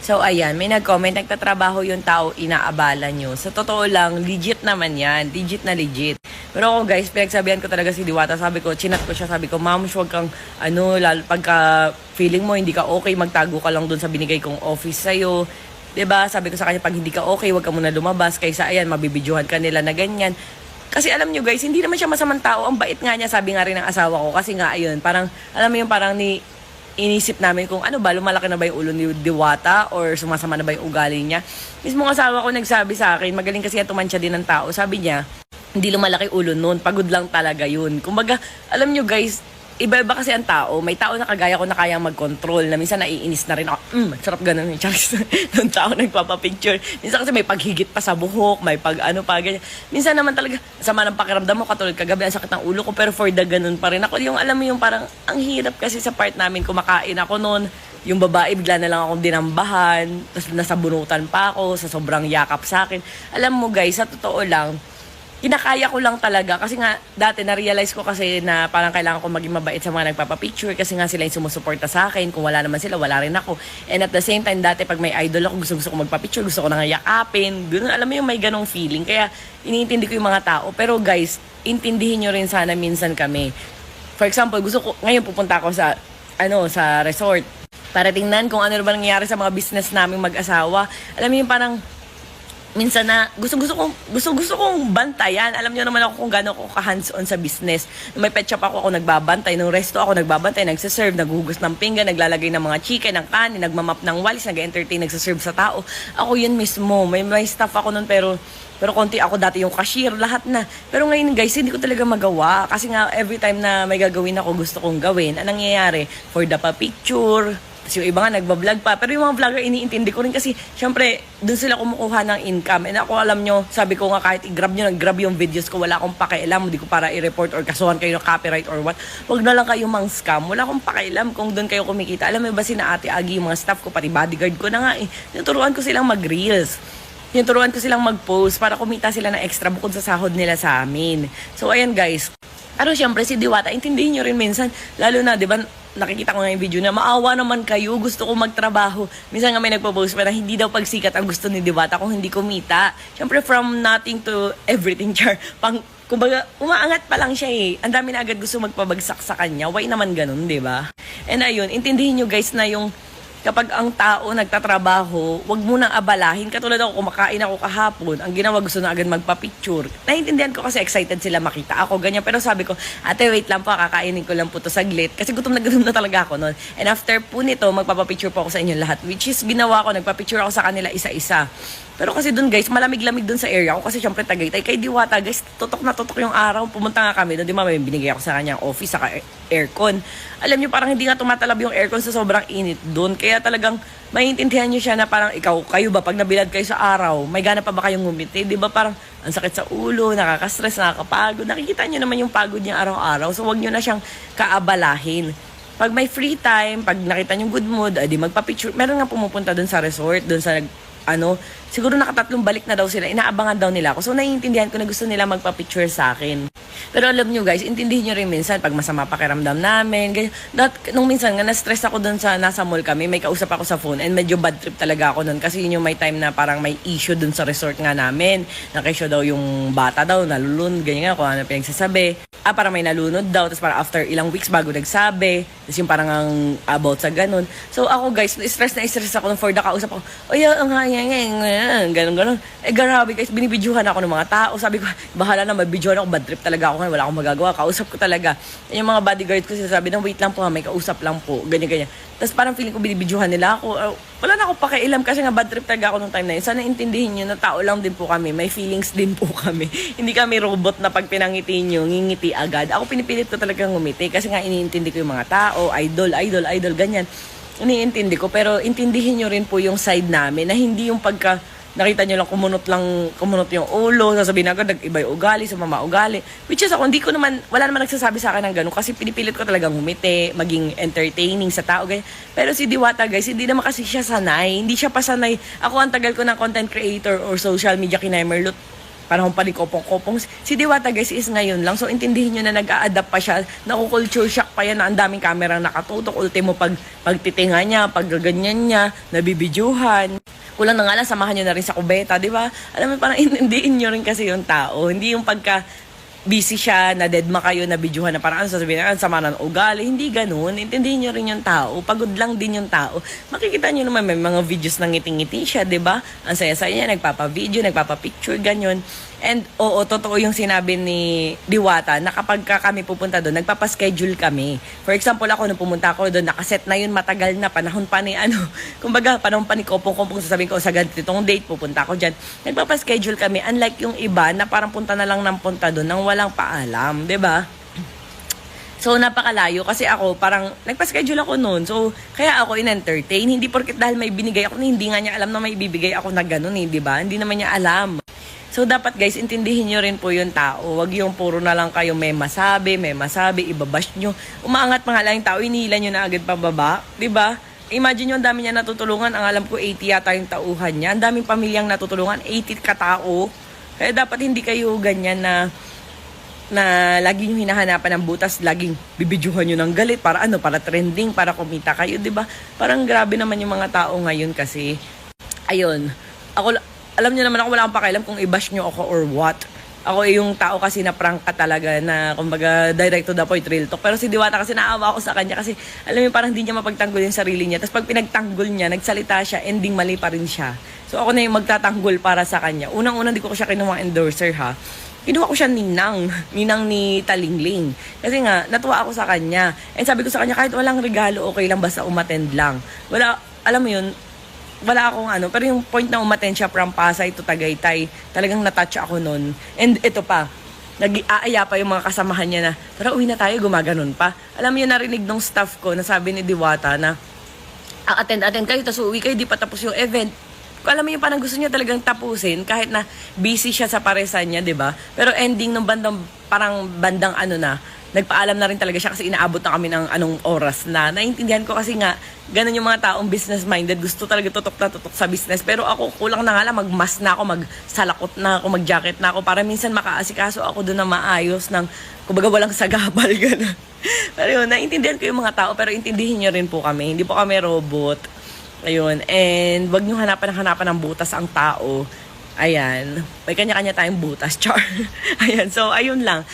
So, ayan, may nag-comment, nagtatrabaho yung tao, inaabala nyo. Sa totoo lang, legit naman yan. Legit na legit. Pero ako guys, pinagsabihan ko talaga si Diwata. Sabi ko, chinat ko siya. Sabi ko, ma'am, huwag kang, lalo pagka feeling mo hindi ka okay, magtago ka lang dun sa binigay kong office sa'yo. 'Di ba? Sabi ko sa kanya, pag hindi ka okay, huwag ka muna lumabas. Kaysa, ayan, mabibidyohan ka nila na ganyan. Kasi alam nyo guys, hindi naman siya masamang tao. Ang bait nga niya, sabi nga rin ng asawa ko. Kasi nga, ayun, parang, alam mo yung parang inisip namin kung ano ba, lumalaki na ba yung ulo ni Diwata or sumasama na ba yung ugali niya. Mismo ang asawa ko nagsabi sa akin, magaling kasi tumansya din ng tao. Sabi niya, hindi lumalaki ulo nun, pagod lang talaga yun. Kumbaga, alam nyo guys, iba-iba kasi ang tao. May tao na kagaya ko na kayang mag-control, na minsan naiinis na rin ako. Sarap ganun yung Charles. Doon tao nagpapapicture. Minsan kasi may paghigit pa sa buhok, may pag ano pa, ganyan. Minsan naman talaga, sama ng pakiramdam mo, katulad kagabi, ang sakit ng ulo ko, pero for the ganun pa rin ako. Yung alam mo yung parang, ang hirap kasi sa part namin, kumakain ako noon. Yung babae, bigla na lang akong dinambahan, tapos nasa bunutan pa ako, sa sobrang yakap sa akin. Alam mo guys, sa totoo lang, kinakaya ko lang talaga kasi nga dati na-realize ko kasi na parang kailangan ko maging mabait sa mga nagpapapicture kasi nga sila yung sumusuporta sa akin. Kung wala naman sila, wala rin ako. And at the same time, dati pag may idol ako, gusto ko magpapicture, gusto ko nang yakapin. Ganun, alam mo yung may ganong feeling. Kaya iniintindi ko yung mga tao. Pero guys, intindihin nyo rin sana minsan kami. For example, gusto ko, ngayon pupunta ako sa, sa resort para tingnan kung ano ba nangyayari sa mga business naming mag-asawa. Alam mo yung parang, minsan na gusto kong bantayan. Alam niyo naman ako kung gaano ako ka-hands-on sa business. Nung may pet shop ako nagbabantay. Nung resto ako nagbabantay, nagsaserve, naghugas ng pinggan, naglalagay ng mga chicken, ng kanin, nagmamap ng walis, nag-entertain, nagsaserve sa tao. Ako yun mismo. May staff ako nun pero konti ako dati yung cashier, lahat na. Pero ngayon guys, hindi ko talaga magawa. Kasi nga every time na may gagawin ako, gusto kong gawin. Anong nangyayari? For the picture. Tapos yung iba nga nagbablog pa. Pero yung mga vlogger, iniintindi ko rin kasi syempre, dun sila kumukuha ng income. And ako alam nyo, sabi ko nga kahit i-grab nyo, nag-grab yung videos ko, wala akong pakialam. Hindi ko para i-report or kasuhan kayo ng copyright or what. Huwag na lang kayo mang-scam. Wala akong pakialam kung dun kayo kumikita. Alam mo ba sina Ate Agi, yung mga staff ko, pati bodyguard ko na nga eh. Tinuturuan ko silang mag-reels. Tinuturuan ko silang mag-post para kumita sila ng extra bukod sa sahod nila sa amin. So ayan guys. Pero syempre si Diwata, intindihin nyo rin minsan, lalo na, di ba, nakikita ko nga yung video na maawa naman kayo, gusto ko magtrabaho. Minsan nga may nagpo-post pa na hindi daw pagsikat ang gusto ni Diwata kung hindi kumita. Syempre from nothing to everything, char. Kumbaga, umaangat pa lang siya eh. Ang dami na agad gusto magpabagsak sa kanya. Why naman ganun, di ba? And ayun, intindihin nyo guys na yung kapag ang tao nagtatrabaho, wag mo nang abalahin. Katulad ako, kumakain ako kahapon. Ang ginawa, gusto na agad magpa-picture. Naiintindihan ko kasi excited sila makita ako, ganyan. Pero sabi ko, ate, wait lang po, kakainin ko lang po to saglit. Kasi gutom na talaga ako noon. And after po nito, magpapapicture po ako sa inyo lahat. Which is, ginawa ko, nagpapicture ako sa kanila isa-isa. Pero kasi dun guys, malamig-lamig dun sa area ko kasi syempre Tagaytay. Kay Diwata guys, tutok na tutok yung araw. Pumunta nga kami doon, di ba, may binigay ako sa kanyang office, saka aircon. Alam niyo, parang hindi nga tumatalab yung aircon sa sobrang init doon. Kaya talagang maiintindihan niyo siya na parang kayo ba, pag nabilad kayo sa araw, may gana pa ba kayong ngumiti? Di ba parang ang sakit sa ulo, nakaka-stress, nakakapagod. Nakikita niyo naman yung pagod niya araw-araw. So wag niyo na siyang kaabalahin. Pag may free time, pag nakita niyo good mood, di magpa-picture. Meron nga pumupunta doon sa resort, doon sa siguro nakatatlong balik na daw sila, inaabangan daw nila ako. So, naiintindihan ko na gusto nila magpa-picture sa akin. Pero alam nyo guys, intindihin nyo rin minsan pag masama pakiramdam namin. Nung minsan nga, na-stress ako dun sa nasa mall kami, may kausap ako sa phone and medyo bad trip talaga ako nun kasi yun yung may time na parang may issue dun sa resort nga namin. Nakisyo daw yung bata daw, nalulun, ganyan nga, kung ano pinagsasabi. Parang may nalunod daw, tapos parang after ilang weeks bago nagsabi, tapos yung parang ang about sa ganun. So ako guys, stress ako nung for the kausap ko, ang ganun. Grabe guys, binibidyohan ako ng mga tao. Sabi ko, bahala na, mabidyohan ako, bad trip talaga ako, wala akong magagawa. Kausap ko talaga. Yung mga bodyguard ko sinasabi ng wait lang po, may kausap lang po, ganyan. Tapos parang feeling ko binibidyohan nila ako. Wala na akong pakialam kasi nga bad trip talaga ako nung time na yun. Sana intindihin nyo na tao lang din po kami. May feelings din po kami. Hindi kami robot na pag pinangiti nyo, ngingiti agad. Ako pinipilit ko talagang ngumiti kasi nga iniintindi ko yung mga tao, idol, ganyan. Iniintindi ko. Pero intindihin nyo rin po yung side namin na hindi yung pagka nakita nyo lang kumunot yung ulo, sasabihin agad, nag-iba yung ugali, sumama ugali. Which is ako, wala naman nagsasabi sa akin ng ganun kasi pinipilit ko talagang humiti, maging entertaining sa tao. Ganyan. Pero si Diwata guys, hindi naman kasi siya sanay. Hindi siya pa sanay. Ako ang tagal ko ng content creator or social media kinemerlot. panahon pa ni Kopong-Kopong. Si Diwata guys is ngayon lang. So intindihin nyo na nag-a-adapt pa siya. Naku-culture shock pa yan na ang daming camera nakatutok. Ultimo pagtitinga niya, paggaganyan niya, nabibidyuhan. Kulang na nga lang, samahan nyo na rin sa kubeta, di ba? Alam mo, parang intindihin nyo rin kasi yung tao. Hindi yung pagka busy siya, na deadma kayo, na bidyuhan na parang ano sasabihin na, sama ng ugali. Hindi ganun. Intindihin nyo rin yung tao. Pagod lang din yung tao. Makikita nyo naman may mga videos na ngiting-ngiti siya, di ba? Ang saya-saya niya, nagpapa-video, nagpapa-picture, ganyan. And oo, totoo yung sinabi ni Diwata na kapag kami pupunta doon, nagpapaschedule kami. For example, ako nung pumunta ako doon, nakaset na yun, matagal na, panahon pa ni kumbaga, panahon pa ni Kopong-Kopong, sasabihin ko, sa ganitong date, pupunta ako dyan. Nagpapaschedule kami, unlike yung iba na parang punta na lang ng punta doon nang walang paalam, 'di ba? So, napakalayo kasi ako, parang nagpa-schedule ako noon. So, kaya ako in-entertain. Hindi porket dahil may binigay ako, hindi nga niya alam na may ibibigay ako na ganun eh, 'di ba? Hindi naman niya alam. So, dapat guys, intindihin nyo rin po yung tao. Huwag yung puro na lang kayo may masabi, ibabash nyo. Umaangat pa nga lang yung tao, inihila nyo na agad pababa. 'Di ba? Imagine nyo, ang dami niya natutulungan. Ang alam ko, 80 yata yung tauhan niya. Ang daming pamilyang natutulungan, 80 katao. Kaya dapat hindi kayo ganyan na lagi nyo hinahanapan ng butas, laging bibidyuhan nyo ng galit, para ano, para trending, para kumita kayo, 'di ba? Parang grabe naman yung mga tao ngayon kasi. Ayun, alam niyo naman ako, wala akong pakialam kung i-bash nyo ako or what. Ako yung tao kasi na prank ka talaga, na kumbaga direct to the point, real talk. Pero si Diwata kasi naawa ako sa kanya kasi alam mo parang hindi niya mapagtanggol yung sarili niya. Tapos pag pinagtanggol niya, nagsalita siya, ending mali pa rin siya. So ako na yung magtatanggol para sa kanya. Unang-unang di ko siya kinuha endorser ha. Kinuha ko siya ninang ni Talingling. Kasi nga, natuwa ako sa kanya. And sabi ko sa kanya, kahit walang regalo, okay lang, basta umattend lang. Wala, alam mo yun, wala akong pero yung point na umattend siya from Pasay to Tagaytay, talagang natouch ako nun. And ito pa, nag-aaya pa yung mga kasamahan niya na, tara uwi na tayo, gumaganon pa. Alam mo yun, narinig nung staff ko, na sabi ni Diwata na, attend kayo, tapos uwi kayo, di pa tapos yung event. Alam mo yung parang gusto niya talagang tapusin, kahit na busy siya sa paresan niya, di ba? Pero ending nung bandang nagpaalam na rin talaga siya kasi inaabot na kami ng anong oras na. Naintindihan ko kasi nga, ganun yung mga taong business-minded. Gusto talaga tutok na tutok sa business. Pero ako, kulang na nga lang, magmask na ako, magsalakot na ako, mag-jacket na ako, para minsan makaasikaso ako doon na maayos ng, kumbaga walang sagabal, gano'n. Pero yun, naintindihan ko yung mga tao, pero intindihin nyo rin po kami. Hindi po kami robot. Ayun, and wag nyo hanapan ng butas ang tao. Ayan, may kanya-kanya tayong butas, char. Ayan, so ayun lang.